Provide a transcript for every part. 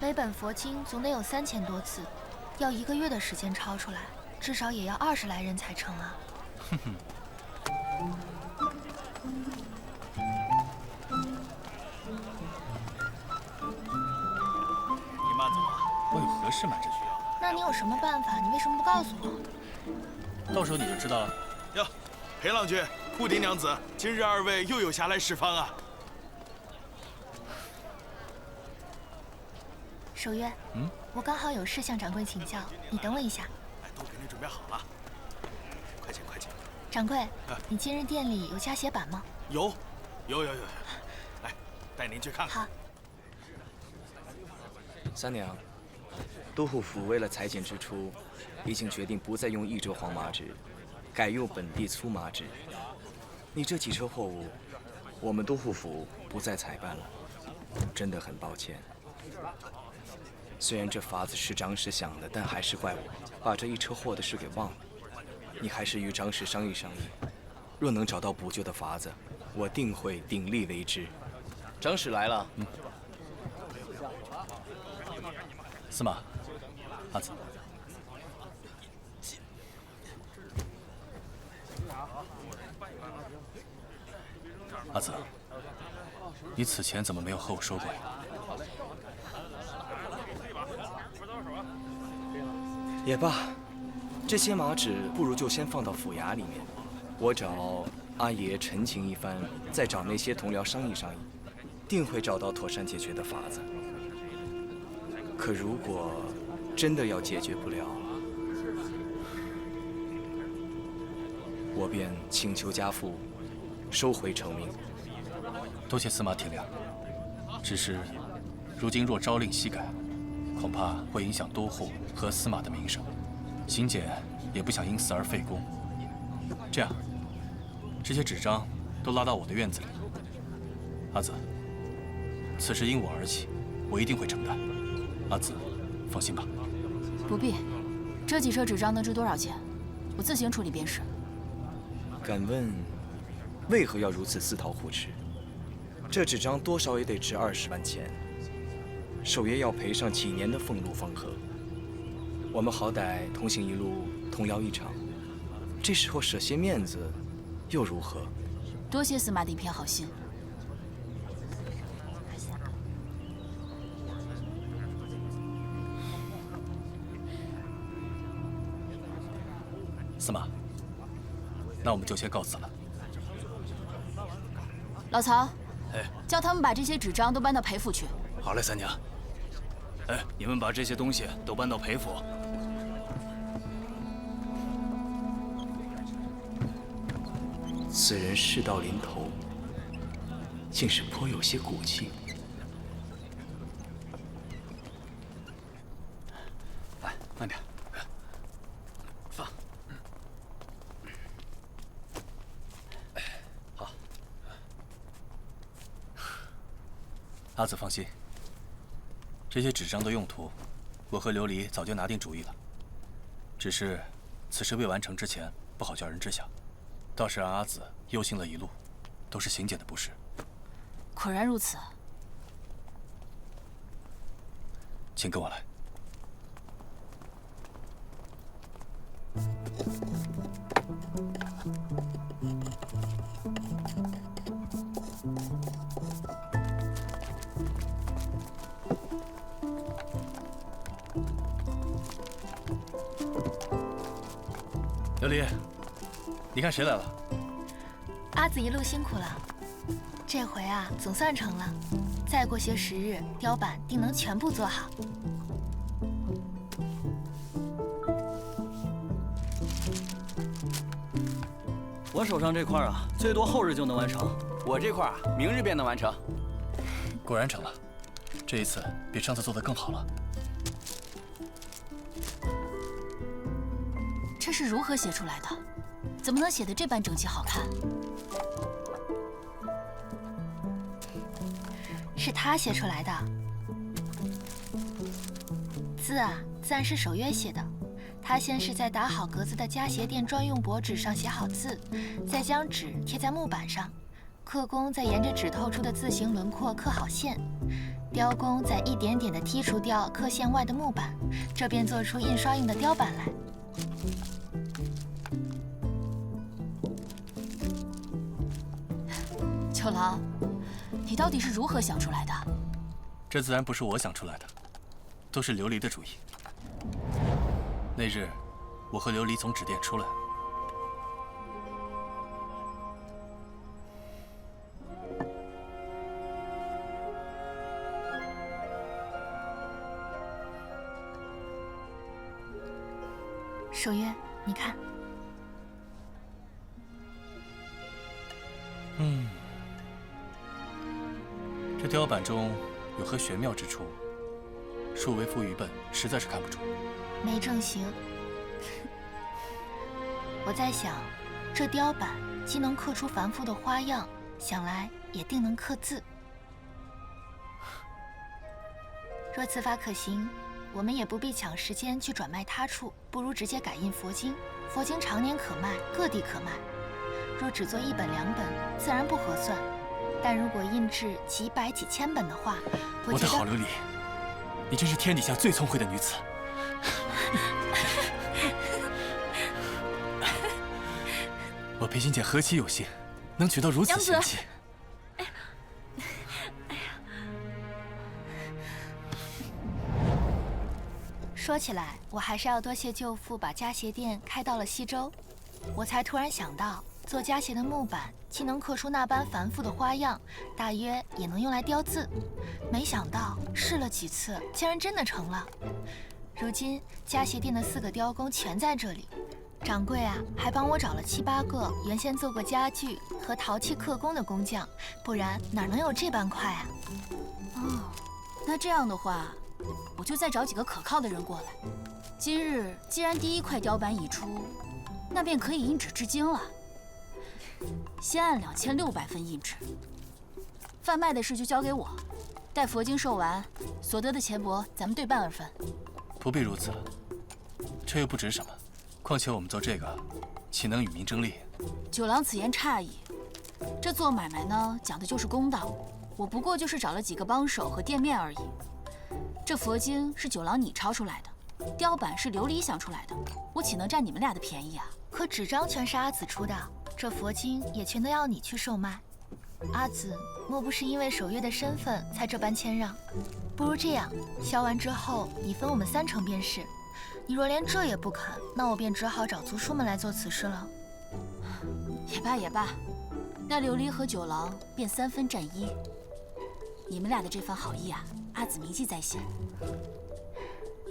每本佛经总得有3000多字，要1个月的时间抄出来，至少也要20来人才成啊。哼哼。你慢走啊！我有何事瞒着你？那你有什么办法？你为什么不告诉我？到时候你就知道了。哟，裴郎君、库迪娘子，今日2位又有暇来释方啊！守约，我刚好有事向掌柜请教，你等我一下。哎，都给你准备好了，快请快请。掌柜，你今日店里有加血板吗？有。来，带您去看看。好。三娘，都护府为了裁剪之初，已经决定不再用1折黄麻纸，改用本地粗麻纸。你这几车货物，我们都护府不再采办了，真的很抱歉。虽然这法子是张氏想的，但还是怪我把这一车货的事给忘了。你还是与张氏商议商议，若能找到补救的法子，我定会鼎力为之。张氏来了。司马，阿紫，阿紫，你此前怎么没有和我说过呀？也罢，这些麻纸不如就先放到府衙里面，我找阿爷陈情一番，再找那些同僚商议商议，定会找到妥善解决的法子。可如果真的要解决不了，我便请求家父收回成命。多谢司马体谅，只是如今若朝令夕改，恐怕会影响都护和司马的名声，刑检也不想因此而费功。这样，这些纸张都拉到我的院子里。阿紫，此事因我而起，我一定会承担。阿紫，放心吧。不必，这几车纸张能值多少钱？我自行处理便是。敢问，为何要如此自讨苦吃？这纸张多少也得值20万钱，守爷要赔上几年的俸禄方合。我们好歹同行一路，同摇一场，这时候舍些面子，又如何？多谢司马的一片好心。司马，那我们就先告辞了。老曹，哎，叫他们把这些纸张都搬到裴府去。好嘞，三娘。哎，你们把这些东西都搬到裴府。此人事到临头，竟是颇有些骨气。来，慢点。放。好。阿紫放心，这些纸张的用途，我和琉璃早就拿定主意了。只是此事未完成之前，不好叫人知晓。倒是让阿紫忧心了一路，都是刑检的不是。果然如此。请跟我来。琉璃，你看谁来了？阿紫一路辛苦了，这回啊总算成了。再过些时日，雕板定能全部做好。我手上这块啊，最多后日就能完成。我这块啊，明日便能完成。果然成了，这一次比上次做得更好了。这是如何写出来的？怎么能写得这般整齐好看？是他写出来的。字啊，自然是守约写的。他先是在打好格子的加鞋垫专用薄纸上写好字，再将纸贴在木板上，刻工再沿着纸透出的字形轮廓刻好线，雕工再一点点地剔除掉刻线外的木板，这便做出印刷用的雕板来。九郎，你到底是如何想出来的？这自然不是我想出来的，都是琉璃的主意。那日，我和琉璃从纸店出来。守约，你看，这雕板中有何玄妙之处？恕为夫愚笨，实在是看不出。没正形。我在想，这雕板既能刻出繁复的花样，想来也定能刻字。若此法可行，我们也不必抢时间去转卖他处，不如直接改印佛经。佛经常年可卖，各地可卖。若只做1本2本，自然不合算。但如果印制几百几千本的话，我的好琉璃，你真是天底下最聪慧的女子。我裴心姐何其有幸，能娶到如此贤妻。说起来，我还是要多谢舅父把家鞋店开到了西周，我才突然想到，做家鞋的木板既能刻出那般繁复的花样，大约也能用来雕字。没想到试了几次，竟然真的成了。如今家鞋店的4个雕工全在这里，掌柜啊，还帮我找了7、8个原先做过家具和陶器刻工的工匠，不然哪能有这般快啊？哦，那这样的话，我就再找几个可靠的人过来。今日既然第1块雕板已出，那便可以印纸至今了。先按2600分印制，贩卖的事就交给我，待佛经售完，所得的钱帛咱们对半而分。不必如此了，这又不值什么。况且我们做这个，岂能与民争利？九郎此言差矣，这做买卖呢，讲的就是公道。我不过就是找了几个帮手和店面而已。这佛经是九郎你抄出来的，雕板是琉璃想出来的，我岂能占你们俩的便宜啊？可纸张全是阿紫出的，这佛经也全都要你去售卖。阿紫莫不是因为守约的身份才这般谦让？不如这样，销完之后你分我们3成便是。你若连这也不肯，那我便只好找族叔们来做此事了。也罢也罢，那琉璃和九郎便3分占1。你们俩的这番好意啊，阿紫铭记在心。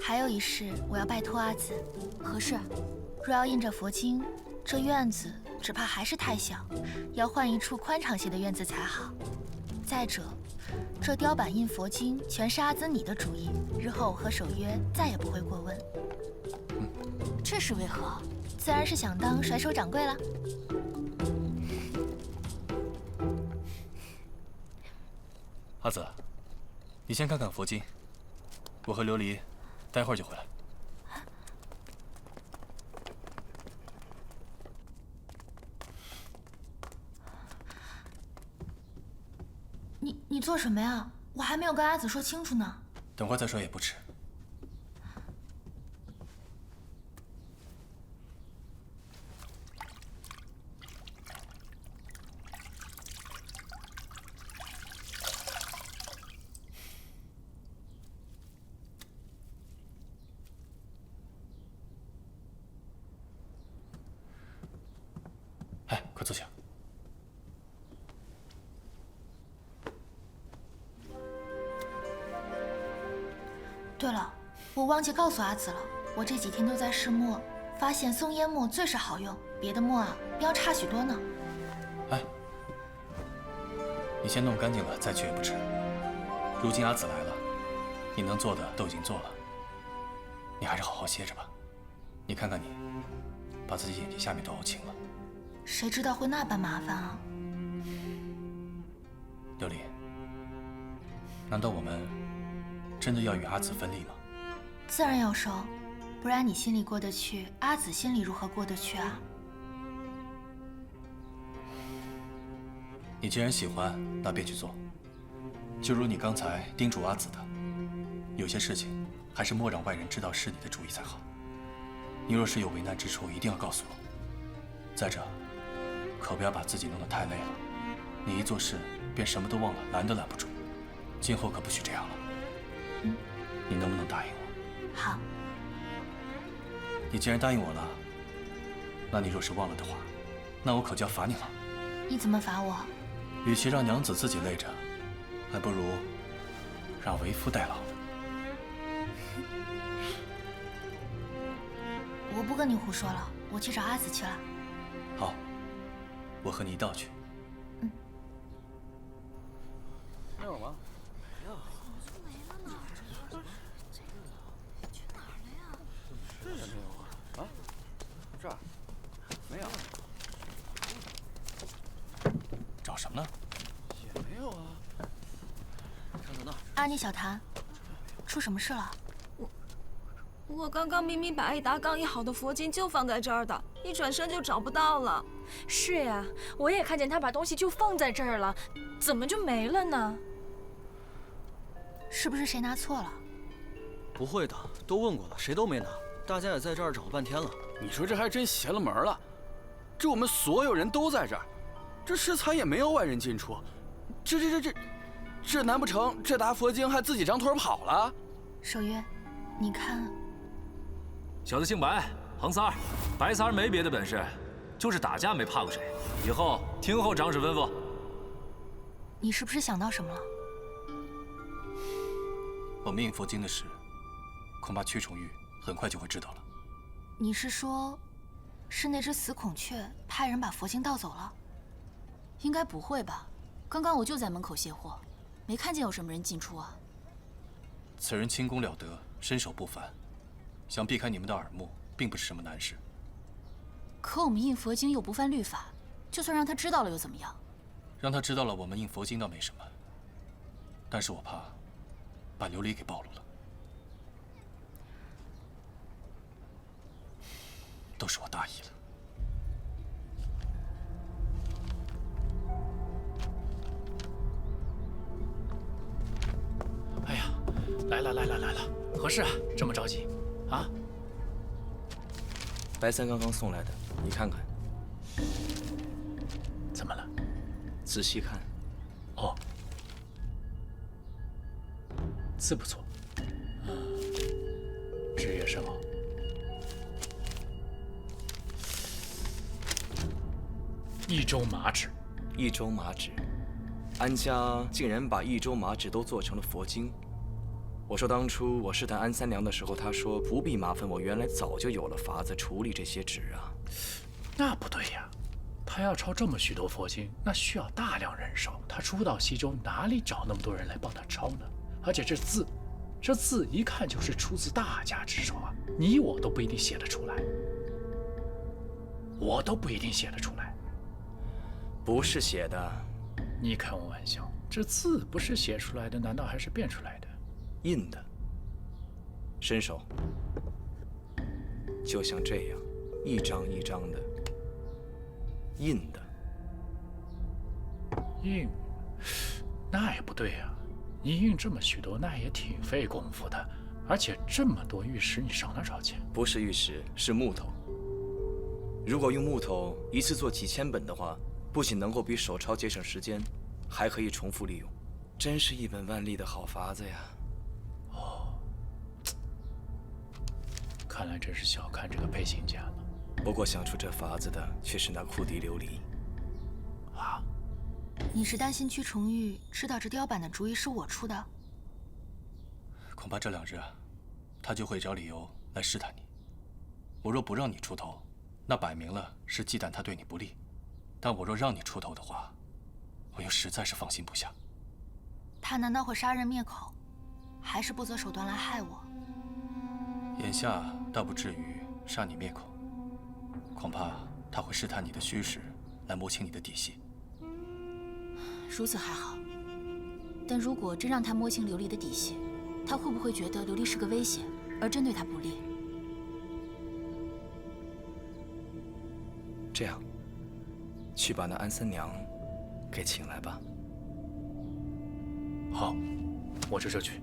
还有一事，我要拜托阿紫。何事？若要印这佛经，这院子只怕还是太小，要换一处宽敞些的院子才好。再者，这雕板印佛经全是阿紫你的主意，日后我和守约再也不会过问。这是为何？自然是想当甩手掌柜了。阿紫，你先看看佛经，我和琉璃待会儿就回来。你做什么呀？我还没有跟阿紫说清楚呢。等会儿再说也不迟。哎，快坐下。对了，我忘记告诉阿紫了，我这几天都在试墨，发现松烟墨最是好用，别的墨啊要差许多呢。哎，你先弄干净了再去也不迟。如今阿紫来了，你能做的都已经做了，你还是好好歇着吧。你看看你，把自己眼睛下面都熬青了。谁知道会那般麻烦啊？琉璃，难道我们真的要与阿紫分离吗？自然要收，不然你心里过得去，阿紫心里如何过得去啊？你既然喜欢，那便去做。就如你刚才叮嘱阿紫的，有些事情还是莫让外人知道是你的主意才好。你若是有为难之处，一定要告诉我。再者，可不要把自己弄得太累了。你一做事便什么都忘了，拦都拦不住。今后可不许这样了。你能不能答应我？好。你既然答应我了，那你若是忘了的话，那我可就要罚你了。你怎么罚我？与其让娘子自己累着，还不如让为夫代劳。我不跟你胡说了，我去找阿紫去了。好，我和你一道去。没有吗？这也没有啊？啊？这儿没有。找什么呢？也没有啊。看看那。阿妮小谭，出什么事了？我刚刚明明把艾达刚印好的佛经就放在这儿的，一转身就找不到了。是呀，我也看见他把东西就放在这儿了，怎么就没了呢？是不是谁拿错了？不会的，都问过了，谁都没拿。大家也在这儿找了半天了。你说这还真邪了门了，这我们所有人都在这儿，这食材也没有外人进出，这难不成这沓佛经还自己张腿跑了？守约，你看。小子姓白，横三儿，白三儿没别的本事，就是打架没怕过谁。以后听候长史吩咐。你是不是想到什么了？我们印佛经的事，恐怕屈重玉很快就会知道了。你是说，是那只死孔雀派人把佛经盗走了？应该不会吧？刚刚我就在门口卸货，没看见有什么人进出啊。此人轻功了得，身手不凡，想避开你们的耳目，并不是什么难事。可我们印佛经又不犯律法，就算让他知道了又怎么样？让他知道了我们印佛经倒没什么，但是我怕把琉璃给暴露了。都是我大意了。哎呀，来了，何事啊？这么着急？啊？白三刚刚送来的，你看看。怎么了？仔细看。哦，字不错，纸也甚好。益州麻纸，益州麻纸，安家竟然把益州麻纸都做成了佛经。我说当初我试探安三娘的时候，她说不必麻烦我，原来早就有了法子处理这些纸啊。那不对呀，他要抄这么许多佛经，那需要大量人手。他初到西周，哪里找那么多人来帮他抄呢？而且这字一看就是出自大家之手啊，你我都不一定写得出来，我都不一定写得出来。不是写的，你开我玩笑，这字不是写出来的，难道还是变出来的？印的。伸手，就像这样，一张一张的印的。印，那也不对呀，你印这么许多，那也挺费功夫的，而且这么多玉石，你上哪找钱？不是玉石，是木头。如果用木头一次做几千本的话，不仅能够比手抄节省时间，还可以重复利用，真是一本万利的好法子呀！哦，看来真是小看这个配琴家了。不过想出这法子的却是那库迪琉璃。啊？你是担心屈重玉知道这雕版的主意是我出的？恐怕这2日，他就会找理由来试探你。我若不让你出头，那摆明了是忌惮他对你不利。但我若让你出头的话，我又实在是放心不下。他难道会杀人灭口，还是不择手段来害我？眼下倒不至于杀你灭口，恐怕他会试探你的虚实，来摸清你的底细。如此还好，但如果真让他摸清琉璃的底细，他会不会觉得琉璃是个威胁，而针对他不利？这样，去把那安三娘给请来吧。好，我这就去。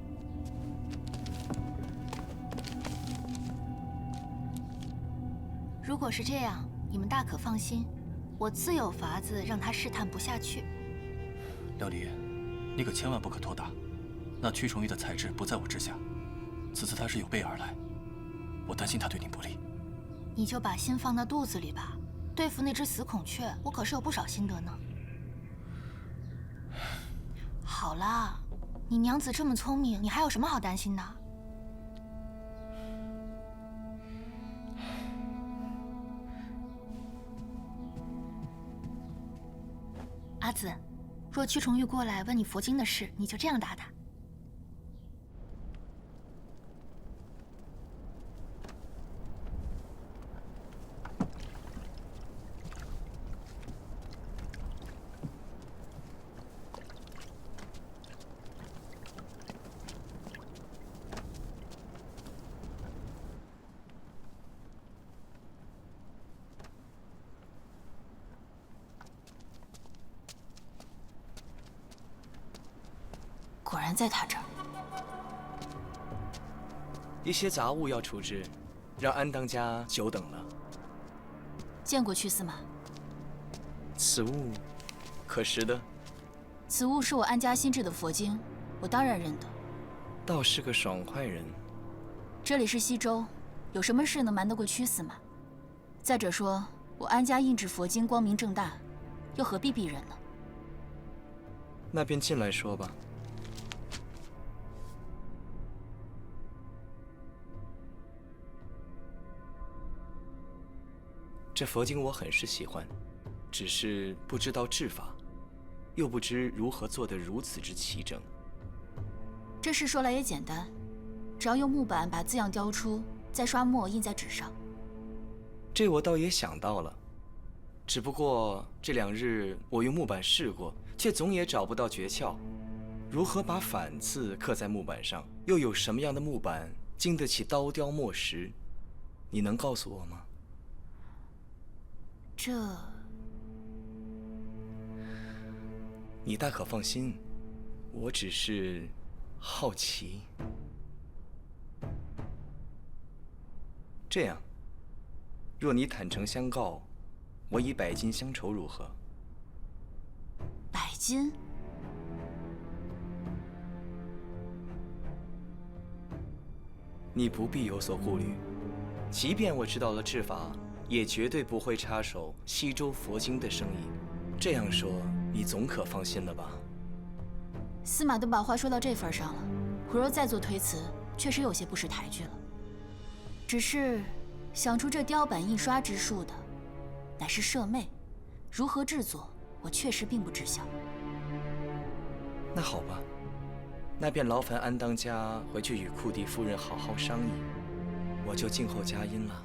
如果是这样，你们大可放心，我自有法子让他试探不下去。廖离，你可千万不可托大。那屈崇玉的才智不在我之下，此次他是有备而来，我担心他对你不利。你就把心放到肚子里吧。对付那只死孔雀，我可是有不少心得呢。好啦，你娘子这么聪明，你还有什么好担心的？阿紫，若屈崇玉过来问你佛经的事，你就这样答他。果然在他这儿。一些杂物要处置，让安当家久等了。见过屈司马。此物可识得？此物是我安家新制的佛经，我当然认得。倒是个爽快人。这里是西周，有什么事能瞒得过屈司马？再者说，我安家印制佛经光明正大，又何必避人呢？那便进来说吧。这佛经我很是喜欢，只是不知道制法，又不知如何做得如此之齐整。这事说来也简单，只要用木板把字样雕出，再刷墨印在纸上。这我倒也想到了，只不过这2日我用木板试过，却总也找不到诀窍。如何把反字刻在木板上，又有什么样的木板经得起刀雕墨蚀？你能告诉我吗？这……你大可放心，我只是好奇。这样，若你坦诚相告，我以100金相酬，如何？100金？你不必有所顾虑，即便我知道了制法，也绝对不会插手西周佛经的生意。这样说，你总可放心了吧？司马都把话说到这份上了，我若再做推辞，确实有些不识抬举了。只是想出这雕版印刷之术的，乃是舍妹，如何制作，我确实并不知晓。那好吧，那便劳烦安当家回去与库迪夫人好好商议，我就静候佳音了。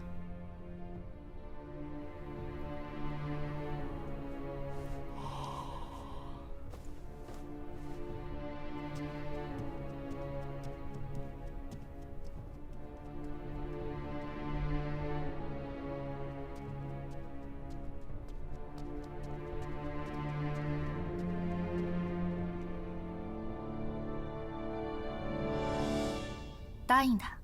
答应他。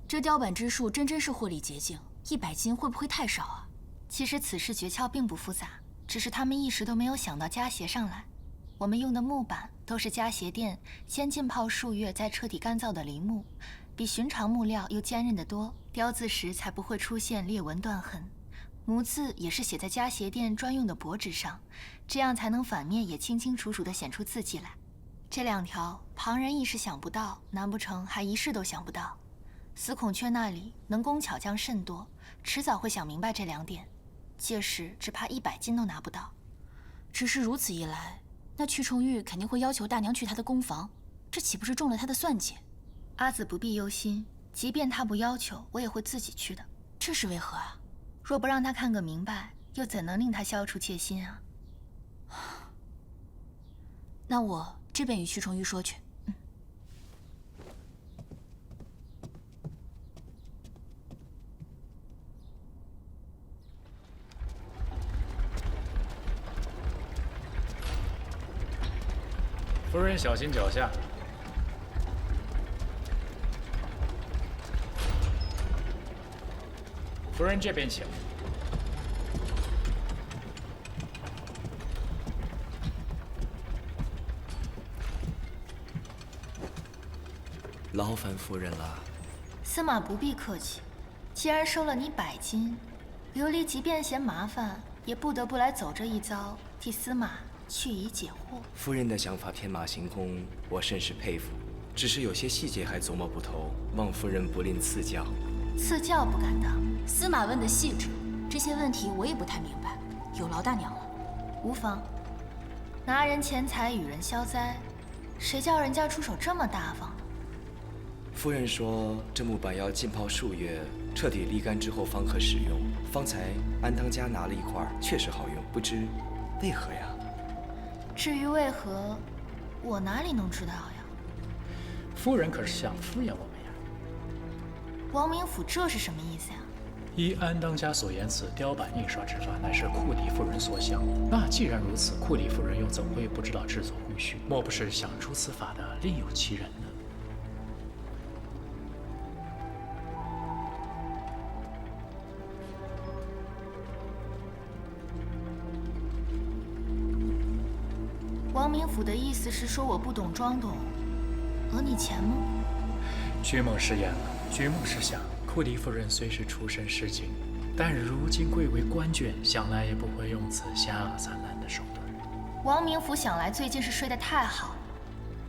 这雕版之术真是获利捷径，100金会不会太少啊？其实此事诀窍并不复杂，只是他们一时都没有想到加鞋上来。我们用的木板都是加鞋店先浸泡数月再彻底干燥的梨木，比寻常木料又坚韧得多，雕字时才不会出现裂纹断痕。模字也是写在加鞋店专用的薄纸上，这样才能反面也清清楚楚地显出字迹来。这2条旁人一时想不到，难不成还一世都想不到？死孔雀那里能工巧匠甚多，迟早会想明白这2点，届时只怕100金都拿不到。只是如此一来，那屈崇玉肯定会要求大娘去他的宫房，这岂不是中了他的算计？阿紫不必忧心，即便他不要求，我也会自己去的。这是为何啊？若不让他看个明白，又怎能令他消除戒心啊？那我这便与屈崇玉说去。夫人小心脚下。夫人这边请。劳烦夫人了。司马不必客气，既然收了你100金，琉璃即便嫌麻烦，也不得不来走这一遭，替司马去疑解惑。夫人的想法天马行空，我甚是佩服。只是有些细节还琢磨不透，望夫人不吝赐教。赐教不敢当。司马问的细致，这些问题我也不太明白，有劳大娘了。无妨，拿人钱财与人消灾，谁叫人家出手这么大方？夫人说这木板要浸泡数月，彻底沥干之后方可使用。方才安当家拿了一块，确实好用，不知为何呀？至于为何，我哪里能知道呀？夫人可是想敷衍我们呀？王明府这是什么意思呀？依安当家所言，此雕版印刷之法乃是库里夫人所想。那既然如此，库里夫人又怎会不知道制作工序？莫不是想出此法的另有其人呢？王明府的意思是说我不懂装懂，讹你钱吗？君梦失言了。君梦是想，库里夫人虽是出身市井，但如今贵为官眷，想来也不会用此下三滥的手段。王明府想来最近是睡得太好，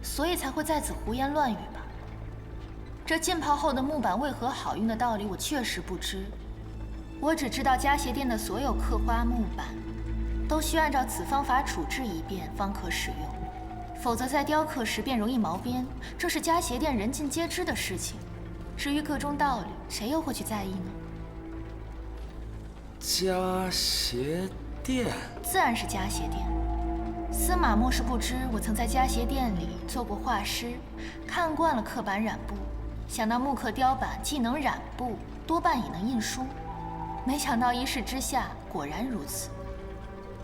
所以才会在此胡言乱语吧。这浸泡后的木板为何好用的道理，我确实不知。我只知道家鞋店的所有刻花木板，都需按照此方法处置一遍方可使用，否则在雕刻时便容易毛边，这是家鞋店人尽皆知的事情。至于个中道理，谁又会去在意呢？家鞋店自然是家鞋店。司马莫是不知，我曾在家鞋店里做过画师，看惯了刻板染布，想到木刻雕版既能染布，多半也能印书。没想到一试之下，果然如此。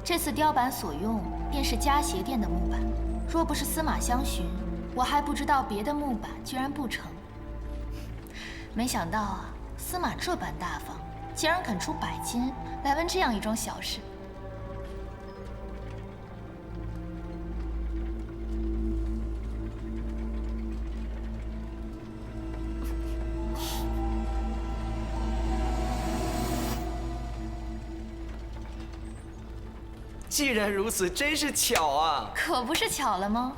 这次雕版所用便是家鞋店的木板，若不是司马相询，我还不知道别的木板居然不成。没想到啊，司马这般大方，竟然肯出100金来问这样一桩小事。既然如此，真是巧啊！可不是巧了吗？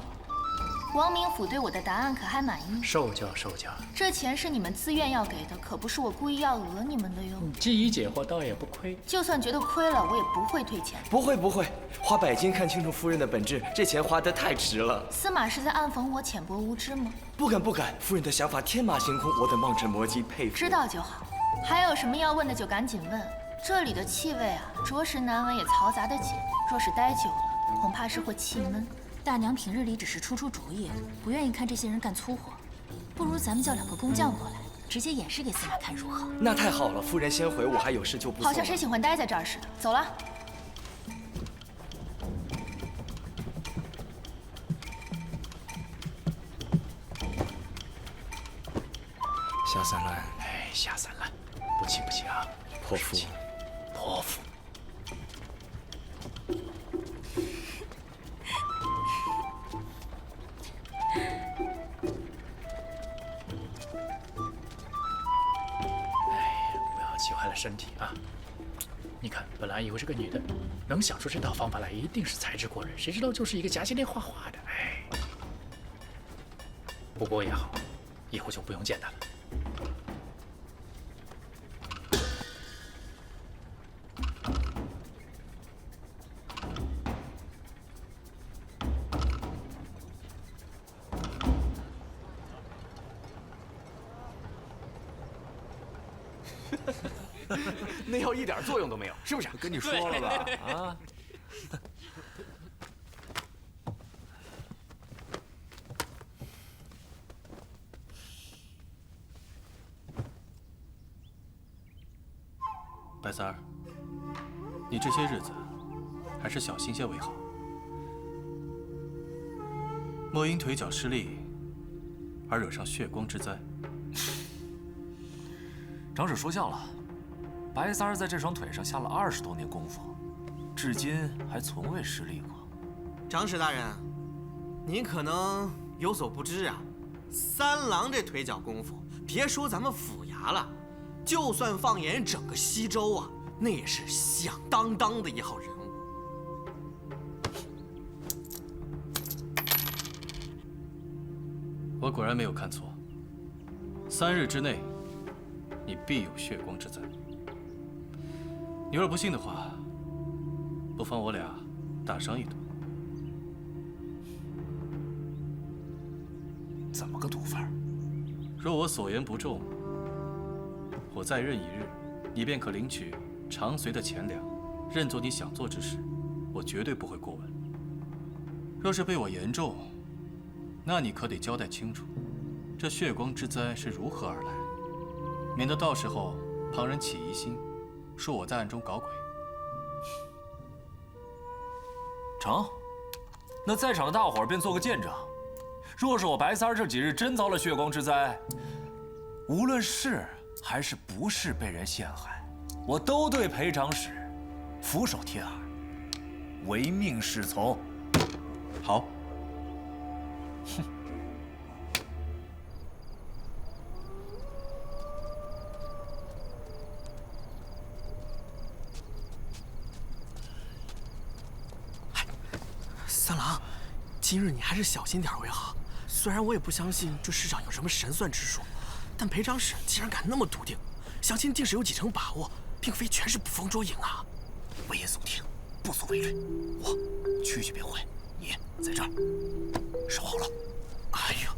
王明府对我的答案可还满意？受教受教。这钱是你们自愿要给的，可不是我故意要讹你们的哟。既已解惑，倒也不亏。就算觉得亏了，我也不会退钱。不会不会，花100金看清楚夫人的本质，这钱花得太值了。司马是在暗讽我浅薄无知吗？不敢不敢，夫人的想法天马行空，我等望尘莫及，佩服。知道就好。还有什么要问的就赶紧问。这里的气味啊，着实难闻也嘈杂的紧，若是待久了，恐怕是会气闷。大娘平日里只是出主意，不愿意看这些人干粗活。不如咱们叫2个工匠过来，直接演示给司马看如何？那太好了，夫人先回，我还有事就不送了。好像谁喜欢待在这儿似的。走了。下三滥。哎，下三滥，不气不气啊！泼妇，泼妇。气坏了身体啊！你看，本来以为这个女的能想出这套方法来，一定是才智过人，谁知道就是一个夹心店画画的。哎，不过也好，以后就不用见她了。那药一点作用都没有，是不是？跟你说了吧，啊！白三儿，你这些日子还是小心些为好。莫因腿脚失利而惹上血光之灾。长史说笑了，白三儿在这双腿上下了20多年功夫，至今还从未失利过。长史大人，您可能有所不知啊，三郎这腿脚功夫，别说咱们府衙了，就算放眼整个西周啊，那也是响当当的一号人物。我果然没有看错，3日之内，你必有血光之灾。你若不信的话，不妨我俩打上一赌。怎么个赌法？若我所言不中，我再任1日，你便可领取长随的钱粮，任做你想做之事，我绝对不会过问。若是被我言中，那你可得交代清楚，这血光之灾是如何而来，免得到时候旁人起疑心，说我在暗中搞鬼。成，那在场的大伙儿便做个见证。若是我白三儿这几日真遭了血光之灾，无论是还是不是被人陷害，我都对裴长史俯首帖耳，唯命是从。好。哼。三郎，今日你还是小心点为好。虽然我也不相信这世上有什么神算之术，但裴长史既然敢那么笃定，相信定是有几成把握，并非全是捕风捉影啊。危言耸听，不足为虑。我去便回，你在这儿守好了。哎呦，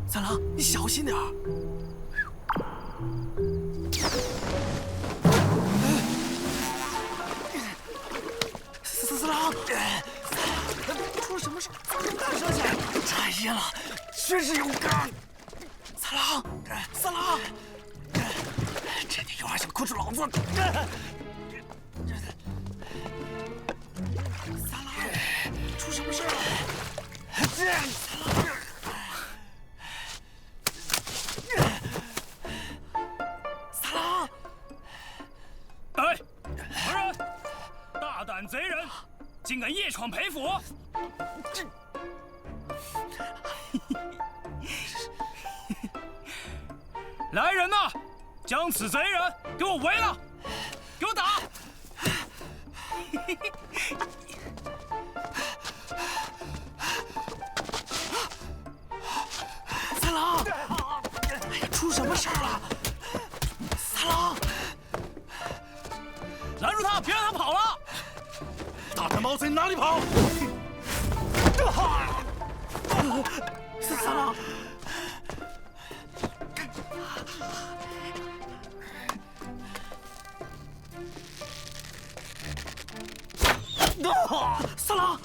三郎，你小心点儿。三郎，出了什么事？大声些！太阴了，真是有干！三郎，三郎，这点油还想困住老子？三郎，出什么事了？三郎。哎，何人？大胆贼人，竟敢夜闯裴府！来人呐，将此贼人给我围了，给我打！三郎，哎呀，出什么事了？三郎！拦住他，别让他跑了！大胆毛贼哪里跑？三郎，三郎，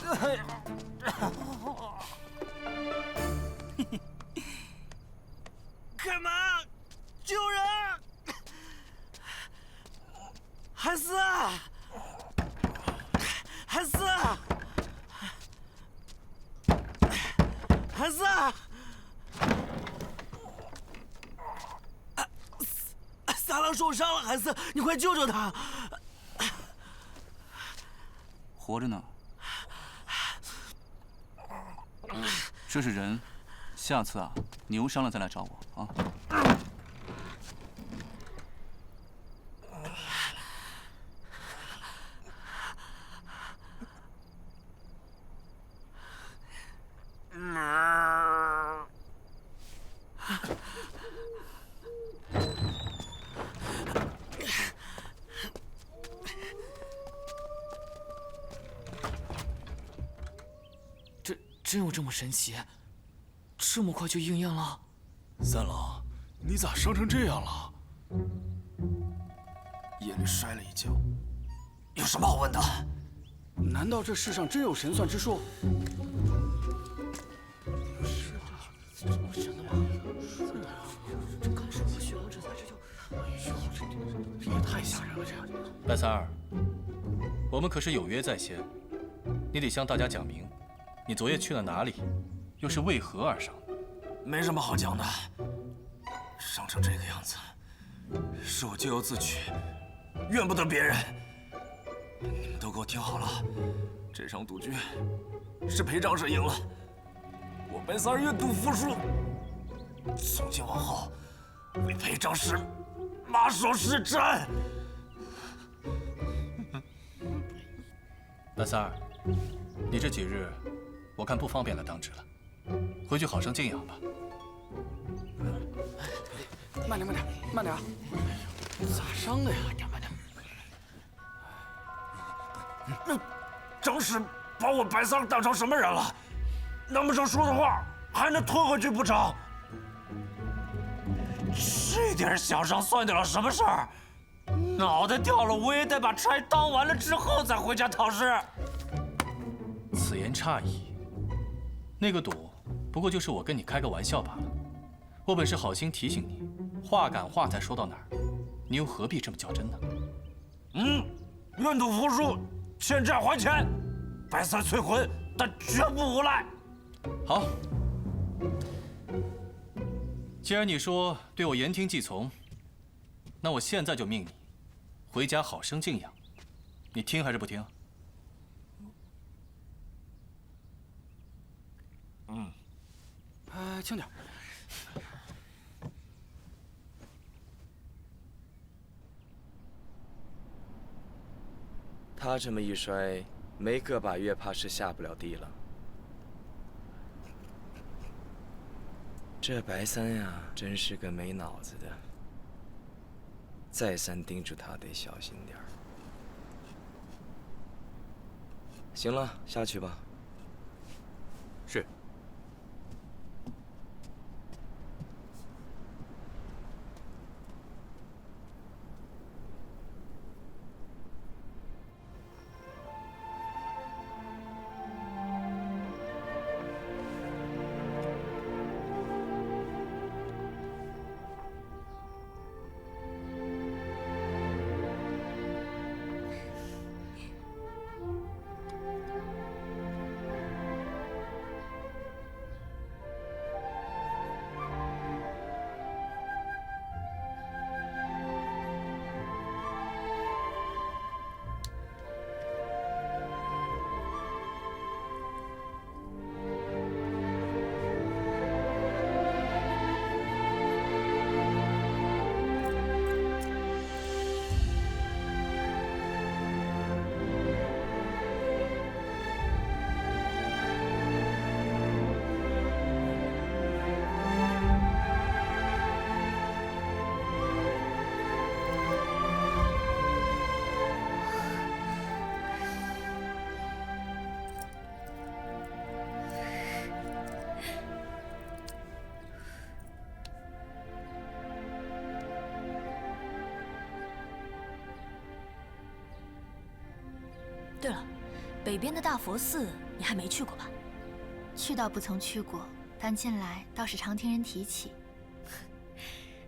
干嘛？救人！海思，海思，海思，三郎受伤了，海思，你快救救他！活着呢。这是人，下次啊，你有伤了再来找我啊。真有这么神奇？这么快就应验了？三郎，你咋伤成这样了？夜里摔了一跤，有什么好问的？难道这世上真有神算之术？是这么神的吗？太吓人了，这白三儿，我们可是有约在先，你得向大家讲明，你昨夜去了哪里，又是为何而伤？没什么好讲的，伤成这个样子，是我咎由自取，怨不得别人。你们都给我听好了，这场赌局是裴长史赢了，我白三儿愿赌服输。从今往后，为裴长史马首是瞻。白三儿，你这几日我看不方便来当值了，回去好生静养吧。慢点，慢点，慢点啊！咋伤的呀？慢点。那长史把我白三儿当成什么人了？难不成说的话还能吞回去不成？这点小伤算得了什么事儿？脑袋掉了，我也得把差当完了之后再回家讨事。此言差矣，那个赌不过就是我跟你开个玩笑罢了。我本是好心提醒你，话赶话才说到哪儿，你又何必这么较真呢？愿赌服输，欠债还钱，白三催婚，但绝不无赖。好，既然你说对我言听计从，那我现在就命你回家好生静养，你听还是不听？轻点。他这么一摔，没个把月怕是下不了地了。这白三呀，真是个没脑子的。再三叮嘱他得小心点儿。行了，下去吧。是。对了，北边的大佛寺你还没去过吧？去倒不曾去过，但近来倒是常听人提起。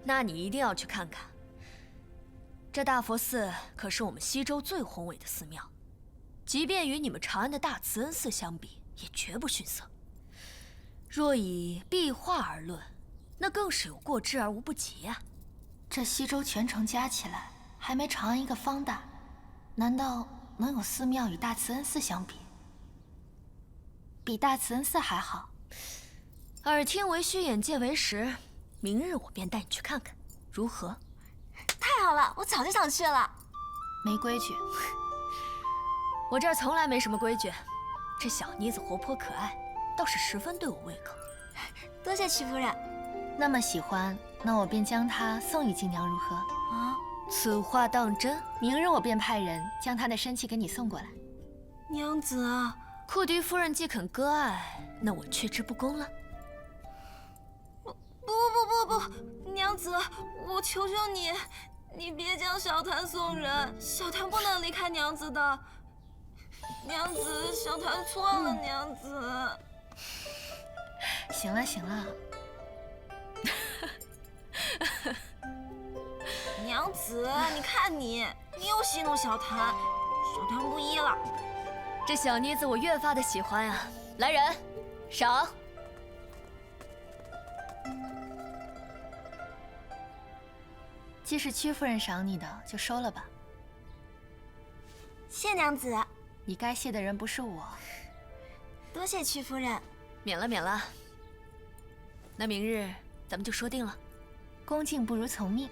那你一定要去看看。这大佛寺可是我们西周最宏伟的寺庙，即便与你们长安的大慈恩寺相比，也绝不逊色。若以壁画而论，那更是有过之而无不及啊。这西周全城加起来，还没长安一个方大，难道能有寺庙与大慈恩寺相比？比大慈恩寺还好？耳听为虚，眼见为实。明日我便带你去看看，如何？太好了，我早就想去了。没规矩，我这儿从来没什么规矩。这小妮子活泼可爱，倒是十分对我胃口。多谢曲夫人。那么喜欢，那我便将她送与静娘，如何？啊，此话当真？明日我便派人将她的身契给你送过来。娘子啊，库迪夫人既肯割爱，那我却之不恭了。不，娘子，我求求你，你别将小檀送人，小檀不能离开娘子的。娘子，小檀错了，娘子。行了行了，娘子。子，你看你又戏弄小谭，小谭不依了。这小妮子我越发的喜欢啊！来人，赏。既是屈夫人赏你的，就收了吧。谢娘子。你该谢的人不是我。多谢屈夫人。免了免了。那明日咱们就说定了。恭敬不如从命。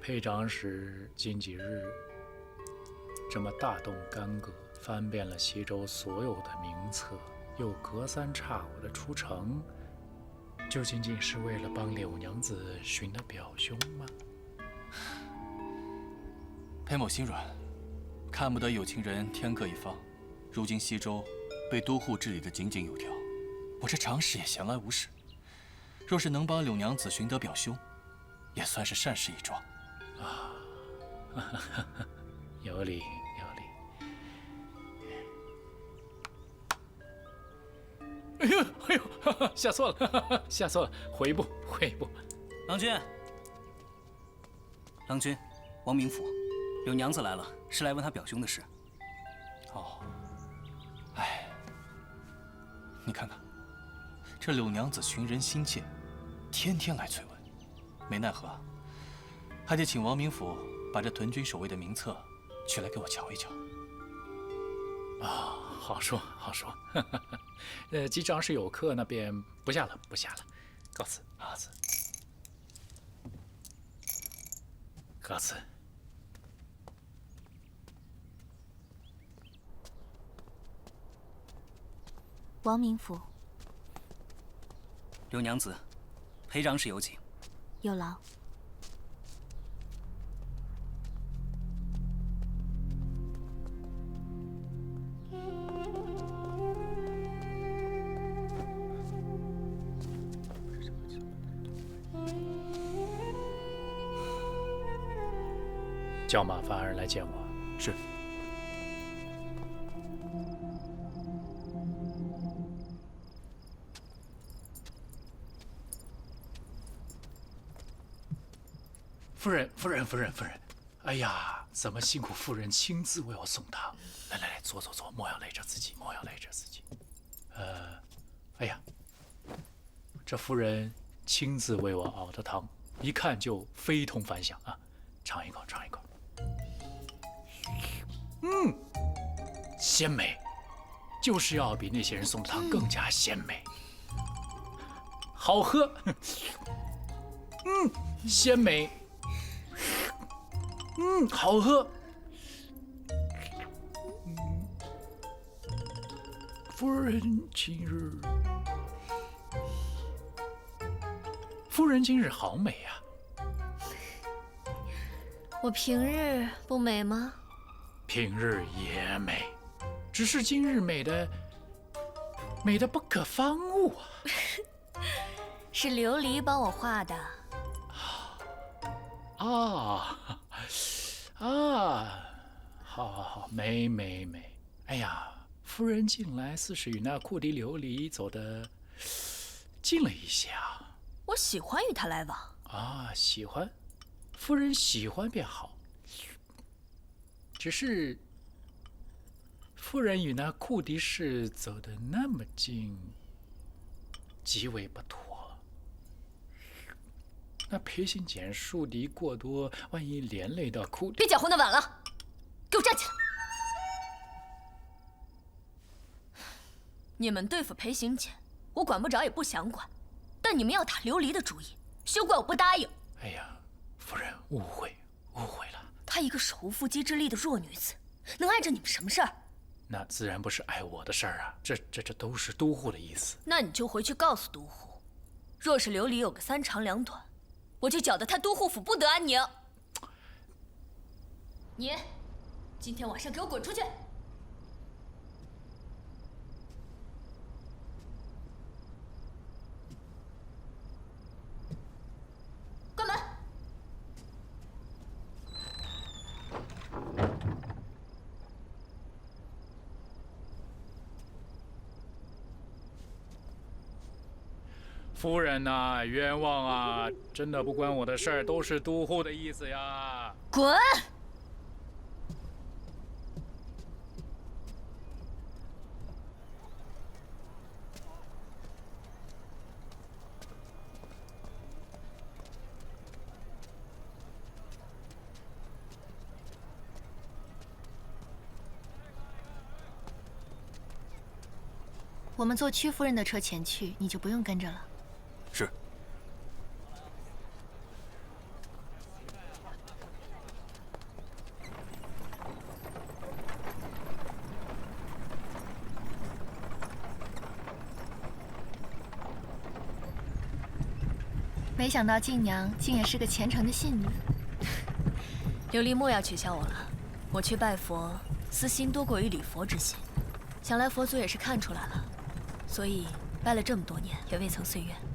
裴长史近几日这么大动干戈，翻遍了西周所有的名册，又隔三差五的出城，就仅仅是为了帮柳娘子寻得表兄吗？裴某心软，看不得有情人天各一方。如今西周被都护治理得井井有条，我这长史也闲来无事，若是能帮柳娘子寻得表兄，也算是善事一桩。啊，有理有理。哎呦哎呦，下错了，下错了，回一步回一步。郎君，郎君，王明府，柳娘子来了，是来问她表兄的事。哦，哎，你看看，这柳娘子寻人心切，天天来催问，没奈何，还得请王明府把这屯军守卫的名册取来给我瞧一瞧。啊，好说好说。既长史有客，那便不下了不下了，告辞告辞告辞。王明府，柳娘子，裴长史有请。有劳。叫马凡儿来见我。是。夫人，夫人，夫人，夫人！哎呀，怎么辛苦夫人亲自为我送汤？来来来，坐坐坐，莫要累着自己，莫要累着自己。哎呀，这夫人亲自为我熬的汤，一看就非同凡响啊！尝一口，尝一口。鲜美，就是要比那些人送的汤更加鲜美。好喝，鲜美。好喝。夫人今日好美呀！我平日不美吗？平日也美，只是今日美的不可方物啊！是琉璃帮我画的。好好好，美美美！哎呀，夫人近来似是与那库迪琉璃走得近了一些啊。我喜欢与他来往啊，喜欢，夫人喜欢便好。只是夫人与那库迪氏走得那么近，极为不妥。那裴行俭树敌过多，万一连累到库迪……别讲胡闹晚了，给我站起来！你们对付裴行俭，我管不着也不想管，但你们要打琉璃的主意，休怪我不答应。哎呀，夫人误会了。她一个手无缚鸡之力的弱女子，能碍着你们什么事儿？那自然不是碍我的事儿啊，这都是都护的意思。那你就回去告诉都护，若是琉璃有个三长两短，我就搅得他都护府不得安宁。你今天晚上给我滚出去！夫人呐，冤枉啊！真的不关我的事儿，都是都护的意思呀。滚！我们坐屈夫人的车前去，你就不用跟着了。是。没想到静娘竟也是个虔诚的信女。琉璃莫要取笑我了，我去拜佛，私心多过于礼佛之心。想来佛祖也是看出来了，所以拜了这么多年，也未曾遂愿。